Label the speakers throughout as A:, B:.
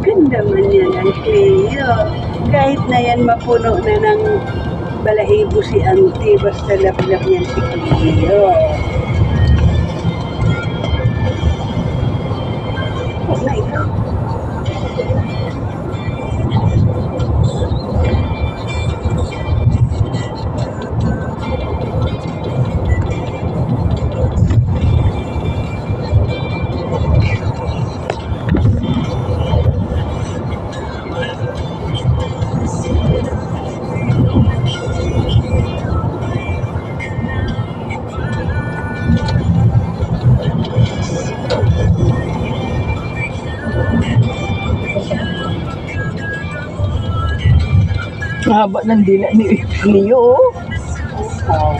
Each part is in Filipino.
A: Ganda man yan ang Cleo. Kahit na yan mapuno na ng balahibo si Auntie, basta lap-lap yan si Cleo. Oh my God.
B: Haba ng dila ni Leo.
A: Wow.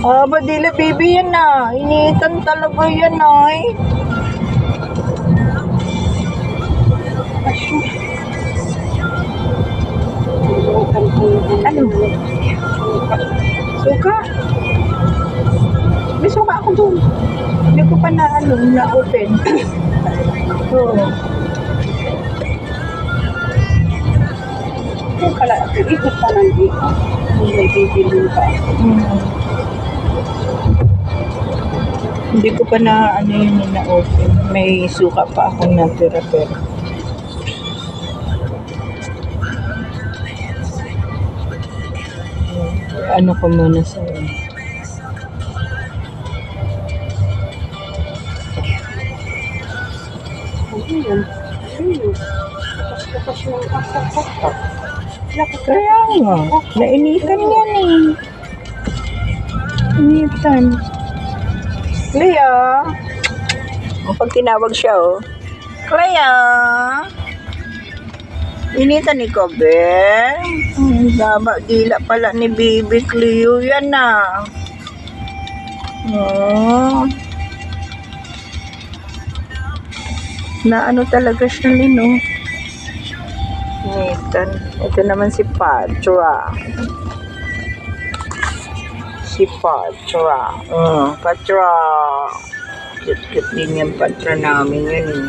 B: Haba dila baby yan na. Initan talaga yan ay.
A: Ano?
B: Suka. May suka ako doon. Hindi ko pa na na-open. Oo.
A: Kung pala, ikot pa ng ikot. May bibili pa.
B: Hindi ko pa na yun na-open. May suka pa akong natira-tira. Ano ko muna sa'yo.
A: Ayun. Ayun. Tapos yung kakak-kakak.
B: Kaya nga, nainitan yan eh. Initan. Clea. O pag tinawag siya oh. Clea. Initan ni Kobe. Daba dila pala ni Baby Cleo yan na. Oh. Na ano talaga siya Lino. Initan. Ito naman si Patra. Si Patra. Patra. Cute-cute din yung Patra namin yun eh.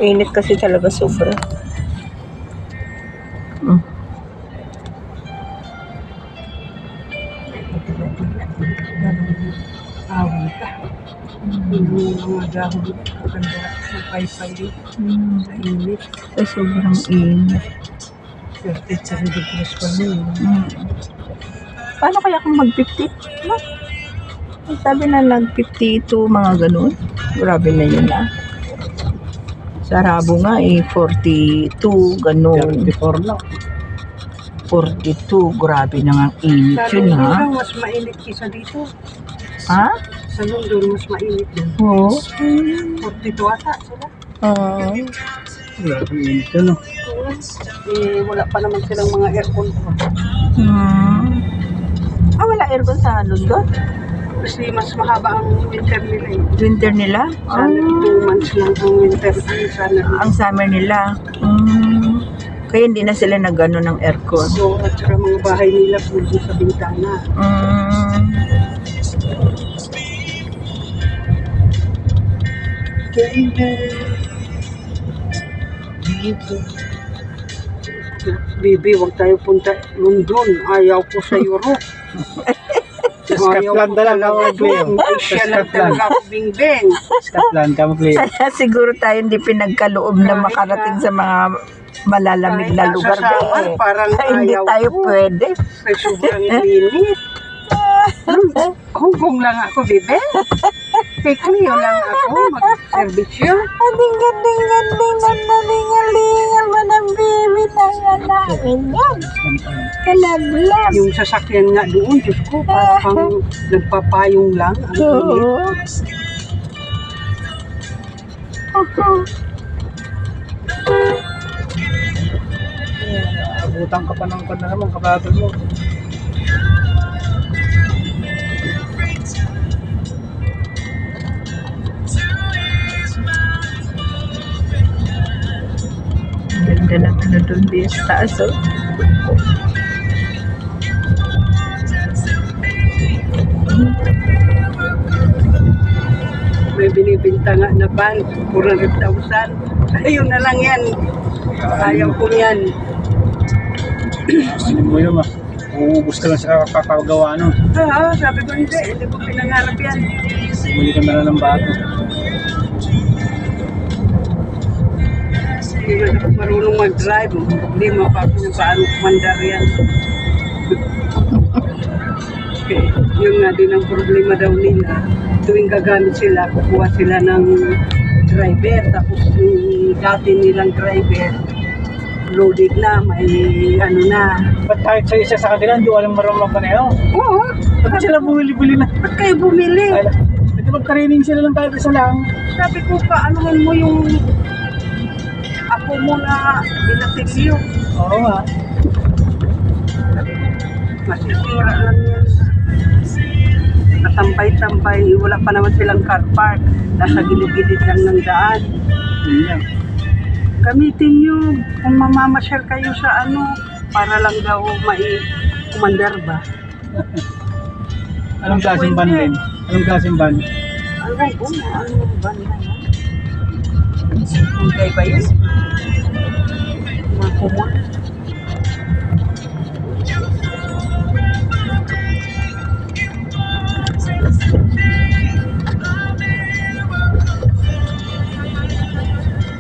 B: Init kasi talaga sobra.
A: Awal ka. Hindi mo mga dahon. Maganda sa pay-pay. Sa init.
B: Ay, sobrang init.
A: 37 degrees pa nun.
B: Paano kaya kung mag-50? No? Sabi na nag-52, mga ganun. Grabe na yun ah. Sa Rabo nga eh, 42, ganun.
A: 34 lang.
B: 42, grabe na nga ang init yun ha.
A: Mas mainit kisa dito.
B: Ha?
A: Sa London, mas mainit din.
B: Oo.
A: 42 ata sila.
B: Oo.
A: Init yun, no? Wala pa naman silang mga aircon.
B: Wala aircon sa London?
A: Kasi mas mahaba ang winter nila eh.
B: Winter nila?
A: Sana 2 months lang ang winter.
B: Ang summer nila. Kaya hindi na sila nag-ano ng aircon.
A: So, at saka mga bahay nila puro sa bintana. Bibi, wag tayo punta London. Ayaw ko sa Europe.
C: Scotland na lang ako mag-play.
A: Asia lang talaga ako bingbing.
C: Scotland ka mag-play.
B: Kaya siguro tayo hindi pinagkaloob na makarating sa mga malalamig na lugar.
A: Parang
B: Hindi
A: ayaw
B: tayo
A: ko.
B: pwede.
A: Ay, sobrang init. Hong lang ako, Bibi. Pikliyo lang ako, mag-servisyo.
B: Ading-ading-ading-ading-alingan ba ng baby na nga namin yan? Kalablas.
A: Yung sasakyan nga doon, Diyos ko, parang nagpapayong lang. Ang init.
C: Abutan ka pa ng na naman, kabagal mo.
B: Ganda ng ano doon din sa taas oh.
A: nabinta nga na van, 400,000. Ayun na lang yan. Ayaw ko yan.
C: Ano mo yun ah. Uubos ka lang sa kakapagawa ano.
A: Sabi ko hindi ko pinangarap yan.
C: Muli ka na lang ng bago.
A: Hindi man ako marunong mag-drive. Hindi mo pa kung paano kumandar yan. Yun nga din ang problema daw nila. Tuwing gagamit sila, kukuha sila ng driver. Tapos yung dati nilang driver, loaded na, may ano na.
C: Ba't kahit sa isa sa kanila, hindi walang marunong maneho?
A: Oo,
C: Ba't sila bumili-bili na?
A: ba't kayo bumili?
C: Ay, pwede mag-training sila ng kahit isa lang.
A: Sabi ko pa, anuhan mo yung ako mo na binatilyo.
C: Oo nga.
A: Masisira lang yan. Natampay-tampay, wala pa naman silang car park. Nasa gilid-gilid lang ng daan.
C: Yun yan.
A: Gamitin nyo kung mamamasyal kayo sa ano, para lang daw kumandar ba?
C: Anong klaseng ban din? Anong klaseng ban?
A: Ano ba nila yan? Hindi ba yun? Mga kumon?